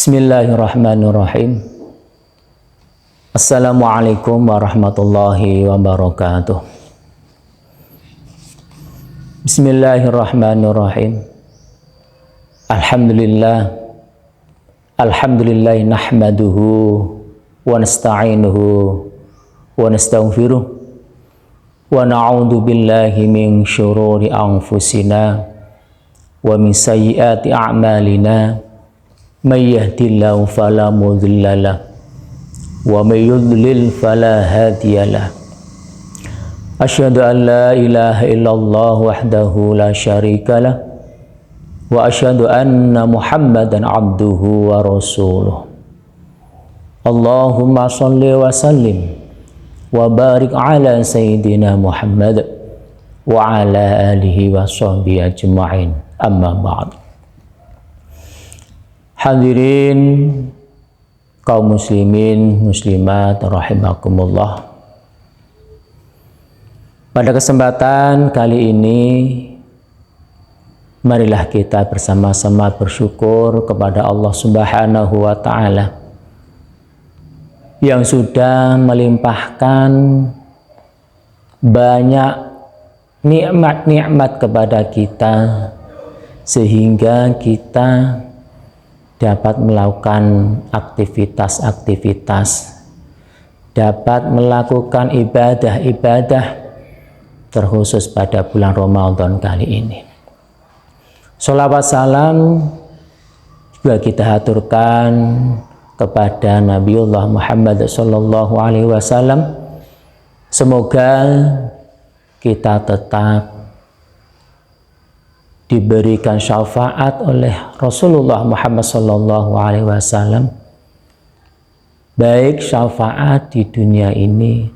Bismillahirrahmanirrahim. Assalamualaikum warahmatullahi wabarakatuh. Bismillahirrahmanirrahim. Alhamdulillah nahmaduhu wa nasta'inuhu wa nastaghfiruh wa na'udzu billahi min syururi anfusina wa min sayyiati a'malina. May yahdihillahu fala mudilla lahu wa may yudlil fala hadiya lahu. Asyhadu an la ilaha illallah wahdahu la syarika lah wa asyhadu anna Muhammadan abduhu wa rasuluh. Allahumma shalli wa sallim wa barik ala sayyidina Muhammad wa ala alihi wa sahbihi ajma'in. Amma ba'd. Hadirin kaum muslimin muslimat rahimakumullah. Pada kesempatan kali ini marilah kita bersama-sama bersyukur kepada Allah Subhanahu wa taala yang sudah melimpahkan banyak nikmat-nikmat kepada kita sehingga kita dapat melakukan aktivitas-aktivitas, dapat melakukan ibadah-ibadah terkhusus pada bulan Ramadan kali ini. Sholawat salam juga kita haturkan kepada Nabiullah Muhammad sallallahu alaihi wasallam. Semoga kita tetap diberikan syafaat oleh Rasulullah Muhammad sallallahu alaihi wasallam, baik syafaat di dunia ini,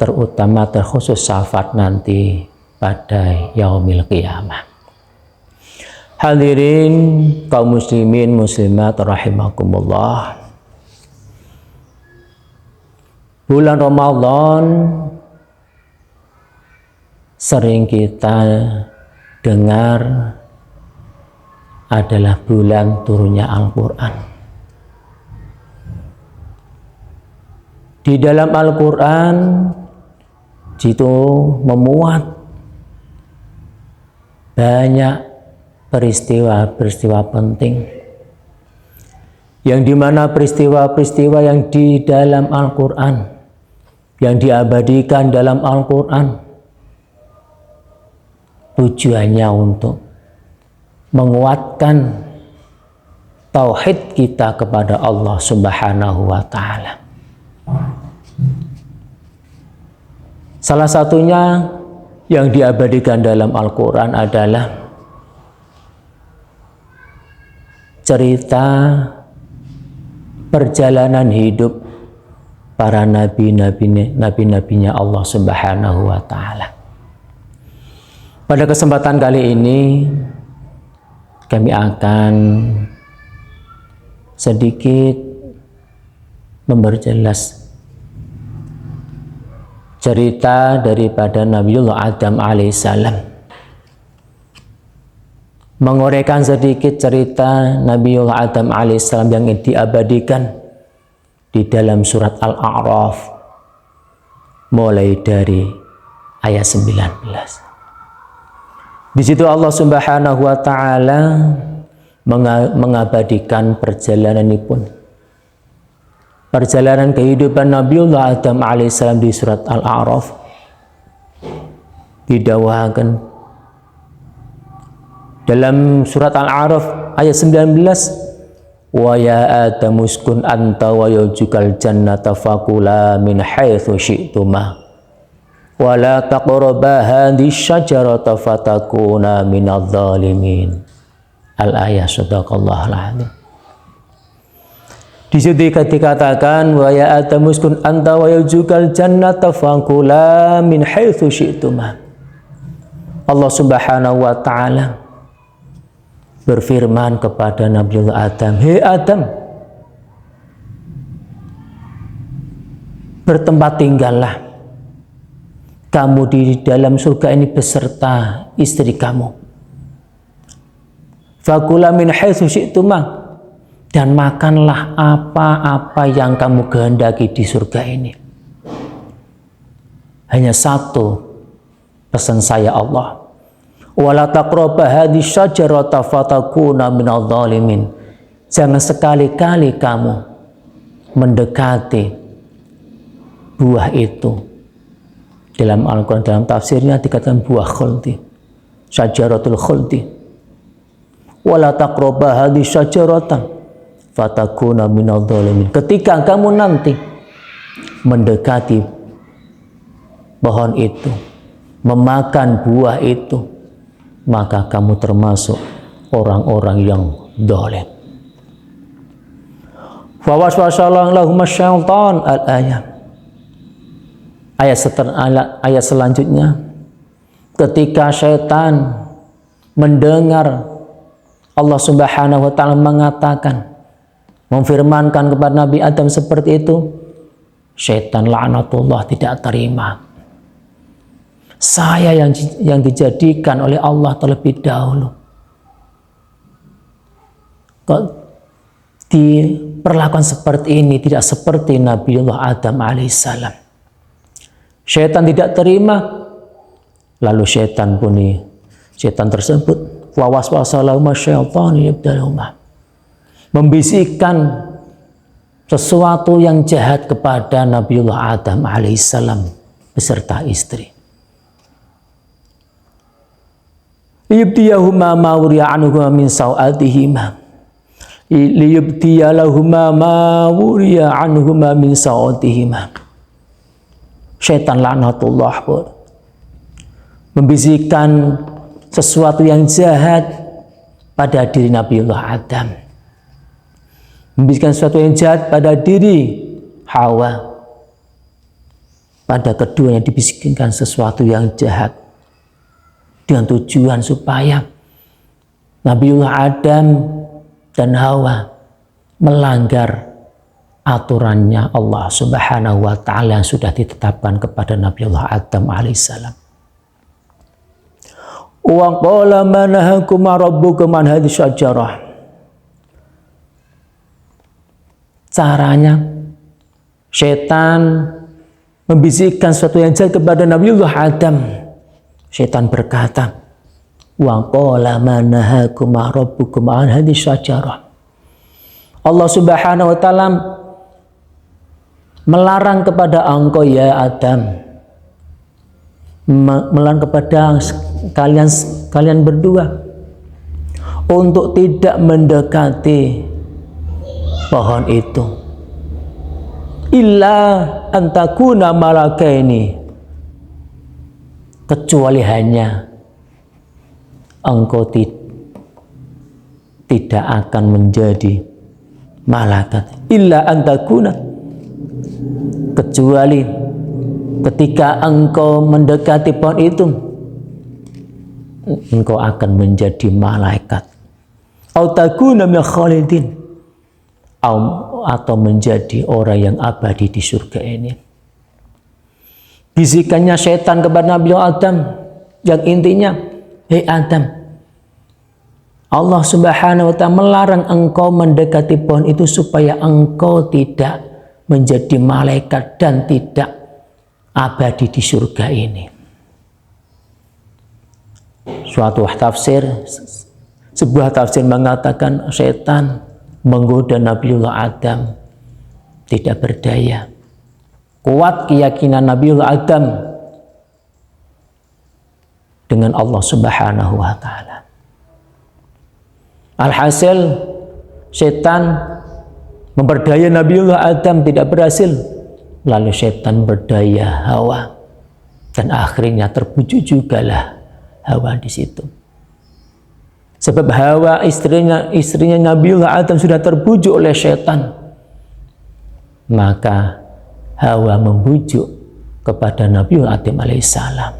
terutama terkhusus syafaat nanti pada yaumil qiyamah. Hadirin kaum muslimin muslimat rahimakumullah. Bulan Ramadan sering kita dengar adalah bulan turunnya Al-Quran. Di dalam Al-Quran itu memuat banyak peristiwa-peristiwa penting, yang dimana peristiwa-peristiwa yang di dalam Al-Quran, yang diabadikan dalam Al-Quran, tujuannya untuk menguatkan tauhid kita kepada Allah Subhanahu wa taala. Salah satunya yang diabadikan dalam Al-Quran adalah cerita perjalanan hidup para nabi-nabinya Allah Subhanahu wa taala. Pada kesempatan kali ini kami akan sedikit memperjelas cerita daripada Nabiullah Adam alaihissalam, menguraikan sedikit cerita Nabiullah Adam alaihissalam yang diabadikan di dalam surat Al-A'raf mulai dari ayat 19. Di situ Allah Subhanahu wa taala mengabadikan perjalanan kehidupan Nabiullah Adam alaihissalam di surat Al-A'raf. Didawahkan dalam surat Al-A'raf ayat 19, wa ya Adam uskun anta wa yawjukal jannata fakula min haitsu syi'tuma wa la taqraba hadhihi syajarata fatakuna minadh dhalimin. Al-ayah. Shadaqallahul azim. Di situ dikatakan wa ya Adam uskun anta wa yawjukal jannata fakula min haitsu syi'tuma. Allah Subhanahu wa taala berfirman kepada Nabiullah Adam, "Hei Adam, bertempat tinggallah kamu di dalam surga ini beserta istri kamu. Fakula min haitsu syi'tuma, dan makanlah apa-apa yang kamu kehendaki di surga ini. Hanya satu pesan saya Allah. Wala taqraba hadhihi syajarata fatakuna minadh dhalimin. Jangan sekali-kali kamu mendekati buah itu. Dalam Al-Quran, dalam tafsirnya dikatakan buah khuldi, syajaratul khuldi. Wala taqraba hadhihi syajarata fatakuna minadh dhalimin. Ketika kamu nanti mendekati pohon itu, memakan buah itu, maka kamu termasuk orang-orang yang zalim. Fa waswasa lahum syaitan al-ayat. Ayat selanjutnya, ketika syaitan mendengar Allah Subhanahu wa taala mengatakan, memfirmankan kepada Nabi Adam seperti itu, syaitan laknatullah tidak terima. Saya yang dijadikan oleh Allah terlebih dahulu, kok diperlakukan seperti ini, tidak seperti Nabiullah Adam alaihissalam. Syaitan tidak terima, lalu syaitan tersebut wawaswasa lahuma syaitan yabdalahuma, membisikkan sesuatu yang jahat kepada Nabiullah Adam alaihissalam beserta istri. Liyubdiyahuma ma wuriya anhuma min sawatihima. Liyubdiyalahuma ma wuriya anhuma min sawatihima. Syaitan laknatullah pun membisikkan sesuatu yang jahat pada diri Nabiullah Adam, membisikkan sesuatu yang jahat pada diri Hawa. Pada keduanya dibisikkan sesuatu yang jahat dengan tujuan supaya Nabiullah Adam dan Hawa melanggar aturannya Allah Subhanahu wa taala yang sudah ditetapkan kepada Nabiullah Adam alaihissalam. Wa qala ma nahakum rabbukum an hadhihi syajarah. Caranya syaitan membisikkan sesuatu yang jahat kepada Nabiullah Adam. Syaitan berkata, wa qala ma nahakum rabbukum an hadhihi syajarah. Allah Subhanahu wa taala melarang kepada engkau ya Adam, melarang kepada kalian berdua untuk tidak mendekati pohon itu, illa antakuna malakaini, kecuali hanya engkau tidak akan menjadi malaikat. Illa antakuna, kecuali ketika engkau mendekati pohon itu, engkau akan menjadi malaikat. Au takuna min khalidin, atau menjadi orang yang abadi di surga ini. Bisikannya syaitan kepada Nabi Adam yang intinya, hei Adam, Allah Subhanahu wa taala melarang engkau mendekati pohon itu supaya engkau tidak menjadi malaikat dan tidak abadi di surga ini. Sebuah tafsir mengatakan syaitan menggoda Nabiullah Adam tidak berdaya. Kuat keyakinan Nabiullah Adam dengan Allah Subhanahu wa taala. Alhasil syaitan memperdaya Nabiullah Adam tidak berhasil. Lalu syaitan berdaya Hawa dan akhirnya terbujuk jugalah Hawa di situ. Sebab Hawa istrinya Nabiullah Adam sudah terbujuk oleh syaitan, maka Hawa membujuk kepada Nabiullah Adam alaihissalam.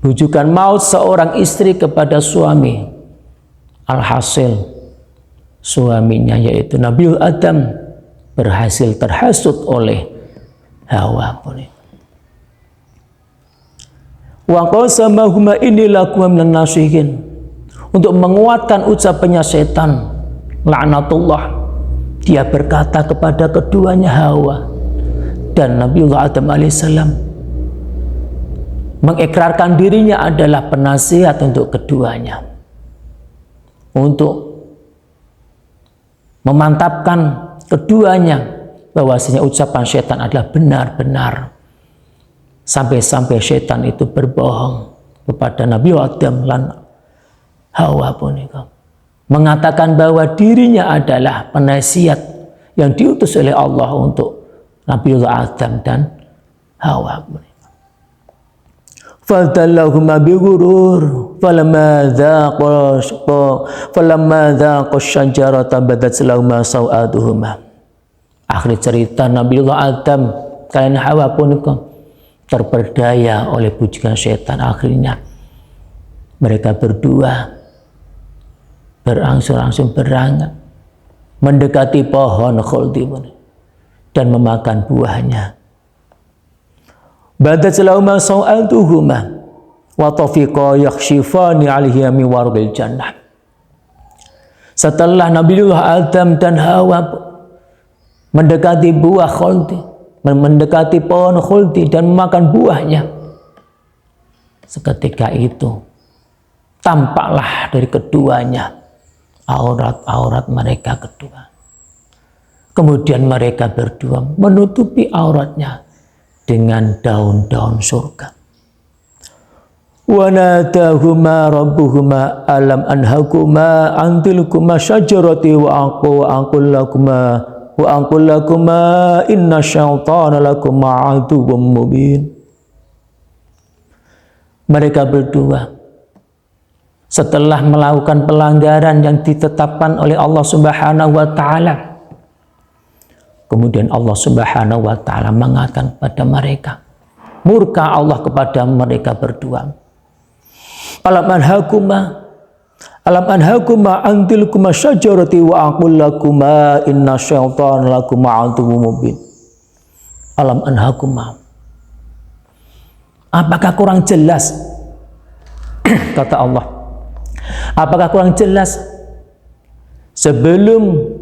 Bujukan maut seorang istri kepada suami. Alhasil suaminya yaitu Nabiullah Adam berhasil terhasut oleh Hawa pun. Wa qasamahuma inni lakum minan nasihin. Untuk menguatkan ucapannya setan, laknatullah, dia berkata kepada keduanya Hawa dan Nabiullah Adam alaihissalam, mengikrarkan dirinya adalah penasihat untuk keduanya, untuk memantapkan keduanya bahwasanya ucapan syaitan adalah benar-benar, sampai-sampai syaitan itu berbohong kepada Nabi Adam dan Hawa pun itu, mengatakan bahwa dirinya adalah penasihat yang diutus oleh Allah untuk Nabi Adam dan Hawa pun. فَالْتَلَّهُمَا بِغُرُورٍ فَلَمَّا ذَاقَ الشَّجَرَةَ بَدَتْ لَهُمَا سَوْآتُهُمَا. Akhir cerita Nabiullah Adam kalian Hawa pun terperdaya oleh bujukan syaitan. Akhirnya mereka berdua berangsur-angsur berangkat mendekati pohon khuldi dan memakan buahnya. Badat lahuma sawatuhuma wa tafiqa yakhshifani 'alaihi min warqil jannah. Setelah Nabiullah Adam dan Hawa mendekati buah khuldi, mendekati pohon khuldi dan memakan buahnya, seketika itu tampaklah dari keduanya aurat-aurat mereka kedua. Kemudian mereka berdua menutupi auratnya dengan daun-daun surga. Wa nadahuma rabbuhuma alam anhakuma an tilkuma syajarati wa aqul lakuma inna syaitana lakum aduwwum mubin. Mereka berdua setelah melakukan pelanggaran yang ditetapkan oleh Allah Subhanahu wa taala, kemudian Allah Subhanahu wa taala mengatakan pada mereka, murka Allah kepada mereka berdua. Alam anhakuma antilkuma syajarati wa aqul lakuma inna syaitana lakum aduwwum mubin. Alam anhakuma, apakah kurang jelas? Kata Allah, apakah kurang jelas sebelum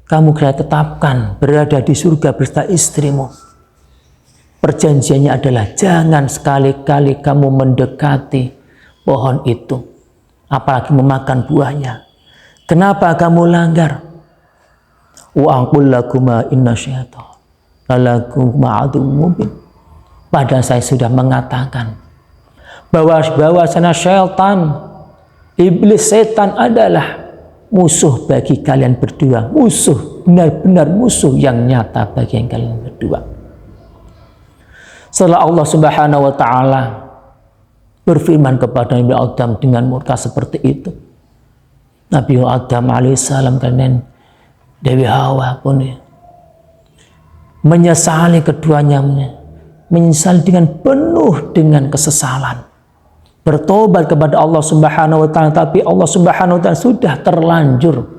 kamu kena tetapkan berada di surga beserta istrimu, perjanjiannya adalah jangan sekali-kali kamu mendekati pohon itu, apalagi memakan buahnya. Kenapa kamu langgar? Wa aqul lakuma inna syaitana lakum aduwwum mubin. Padahal saya sudah mengatakan bahwasanya syaitan, iblis, setan adalah musuh bagi kalian berdua, musuh, benar-benar musuh yang nyata bagi kalian berdua. Setelah Allah Subhanahu wa taala berfirman kepada Nabi Adam dengan murka seperti itu, Nabi Adam alaihissalam dan Dewi Hawa pun menyesali keduanya, menyesal dengan penuh dengan kesesalan, bertobat kepada Allah Subhanahu wa taala, tapi Allah Subhanahu wa taala sudah terlanjur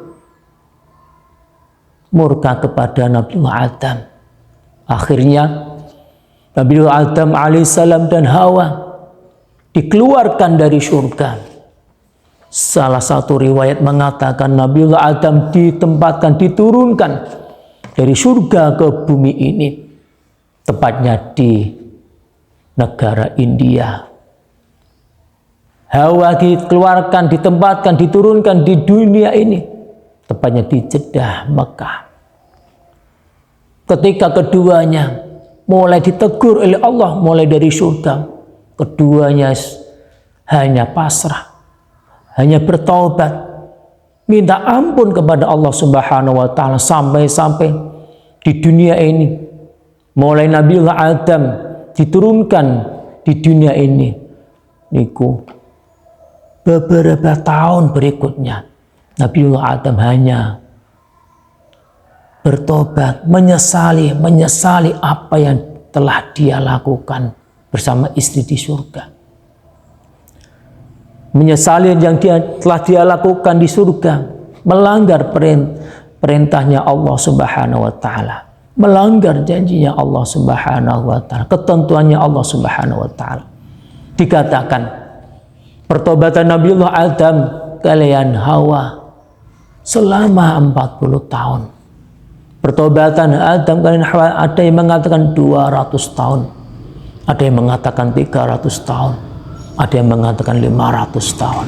murka kepada Nabi Adam. Akhirnya Nabi Adam alaihissalam dan Hawa dikeluarkan dari surga. Salah satu riwayat mengatakan Nabiullah Adam diturunkan dari surga ke bumi ini, tepatnya di negara India. Hawa dikeluarkan, ditempatkan, diturunkan di dunia ini, tepatnya di Jeddah, Mekah. Ketika keduanya mulai ditegur oleh Allah mulai dari surga, keduanya hanya pasrah, hanya bertaubat, minta ampun kepada Allah Subhanahu wa taala, sampai-sampai di dunia ini, mulai Nabiullah Adam diturunkan di dunia ini, niku beberapa tahun berikutnya Nabiullah Adam hanya bertobat, menyesali apa yang telah dia lakukan bersama istri di surga, menyesali yang telah dia lakukan di surga, melanggar perintahnya Allah Subhanahu wa taala, melanggar janjinya Allah Subhanahu wa taala, ketentuannya Allah Subhanahu wa taala. Dikatakan pertobatan Nabiullah Adam kalian Hawa selama 40 tahun. Pertobatan Adam kalian Hawa, ada yang mengatakan 200 tahun, ada yang mengatakan 300 tahun, ada yang mengatakan 500 tahun.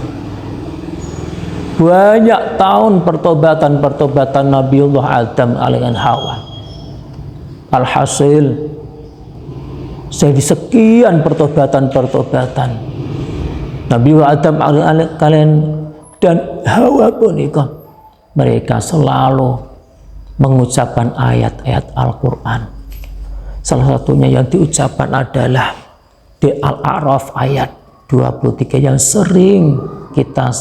Banyak tahun pertobatan Nabiullah Adam alaihi Hawa. Alhasil jadi sekian pertobatan Nabiullah Adam alaihi kalian dan Hawa pun itu, mereka selalu mengucapkan ayat-ayat Al-Quran. Salah satunya yang diucapkan adalah di Al-A'raf ayat 23 yang sering kita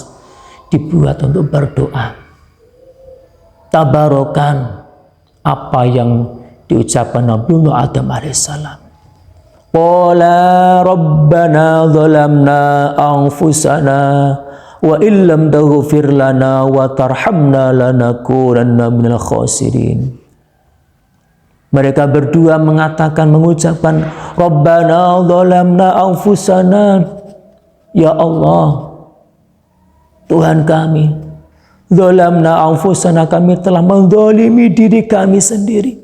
dibuat untuk berdoa. Tabarokan apa yang diucapkan Nabiullah Adam alaihissalam. Qala rabbana zalamna anfusana wa illam taghfir lana wa tarhamna lanakunanna minal khasirin. Mereka berdua mengucapkan Rabbana zalamna anfusana, ya Allah Tuhan kami, zalamna anfusana, kami telah menzalimi diri kami sendiri.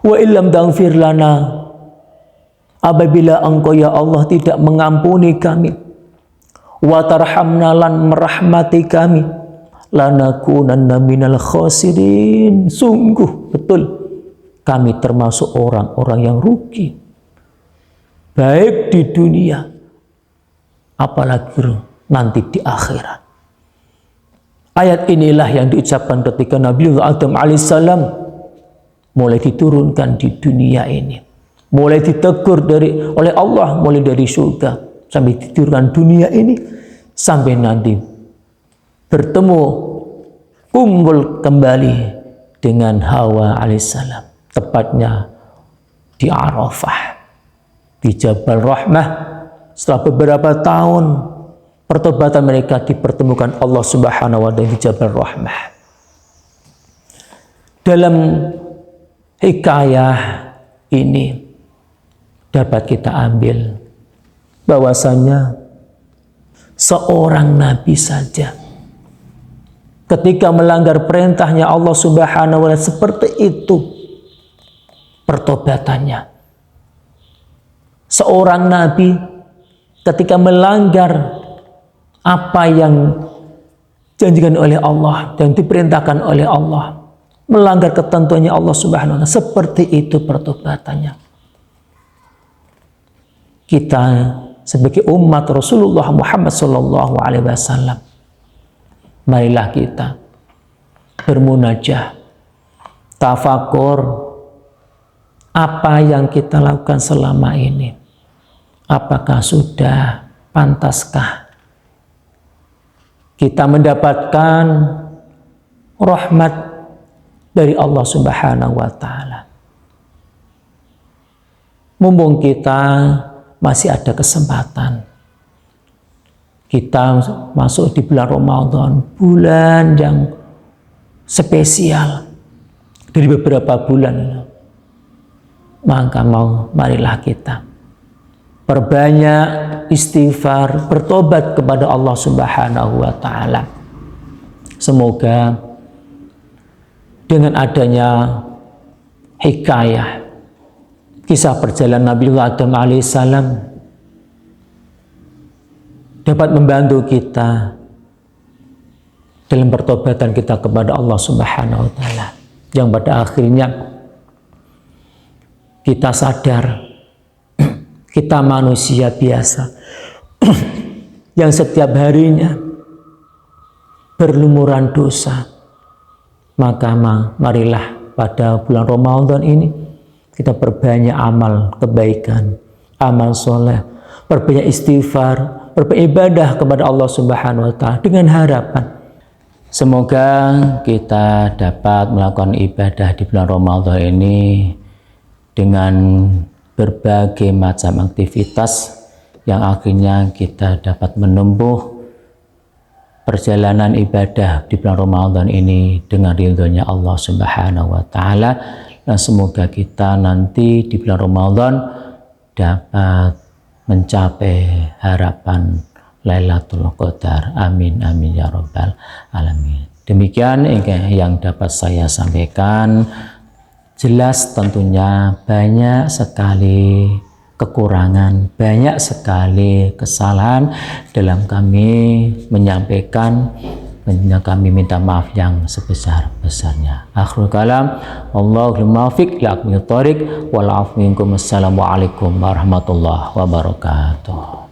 Wa illam taghfir lana, apabila Engkau ya Allah tidak mengampuni kami, wa tarhamna, lan merahmati kami, lanakunanna minal khasirin, sungguh betul kami termasuk orang-orang yang rugi, baik di dunia apalagi nanti di akhirat. Ayat inilah yang diucapkan ketika Nabiullah Adam alaihissalam mulai diturunkan di dunia ini, mulai ditegur oleh Allah, mulai dari surga sampai diturunkan dunia ini, sampai nanti bertemu kumpul kembali dengan Hawa alaihissalam, tepatnya di Arafah, di Jabal Rahmah. Setelah beberapa tahun pertobatan mereka, dipertemukan Allah Subhanahu wa Ta'ala di Jabal Rahmah. Dalam hikayah ini dapat kita ambil bahwasanya seorang nabi saja ketika melanggar perintahnya Allah Subhanahu wa Ta'ala, seperti itu pertobatannya. Seorang nabi ketika melanggar apa yang dijanjikan oleh Allah dan diperintahkan oleh Allah, melanggar ketentuannya Allah Subhanahu wa Ta'ala, seperti itu pertobatannya. Kita sebagai umat Rasulullah Muhammad sallallahu alaihi wasallam, marilah kita bermunajah, tafakur apa yang kita lakukan selama ini. Apakah sudah pantaskah kita mendapatkan rahmat dari Allah Subhanahu wa Ta'ala? Mumpung kita masih ada kesempatan, kita masuk di bulan Ramadan, bulan yang spesial dari beberapa bulan, maka marilah kita perbanyak istighfar, bertobat kepada Allah Subhanahu wa Ta'ala. Semoga dengan adanya hikayah kisah perjalanan Nabiullah Adam alaihissalam dapat membantu kita dalam pertobatan kita kepada Allah Subhanahu wa Ta'ala, yang pada akhirnya kita sadar kita manusia biasa yang setiap harinya berlumuran dosa. Maka marilah pada bulan Ramadan ini kita perbanyak amal kebaikan, amal soleh, perbanyak istighfar, perbanyak ibadah kepada Allah Subhanahu wa Ta'ala, dengan harapan semoga kita dapat melakukan ibadah di bulan Ramadan ini dengan berbagai macam aktivitas yang akhirnya kita dapat menempuh perjalanan ibadah di bulan Ramadan ini dengan ridhonya Allah Subhanahu wa Ta'ala. Dan semoga kita nanti di bulan Ramadan dapat mencapai harapan Lailatul Qadar. Amin amin ya rabbal alamin. Demikian yang dapat saya sampaikan. Jelas tentunya banyak sekali kekurangan, banyak sekali kesalahan dalam kami menyampaikan. Kami minta maaf yang sebesar-besarnya. Akhirul kalam, Allahul muwaffiq li aqwamit thoriq wal 'afwu minkum. Assalamualaikum warahmatullahi wabarakatuh.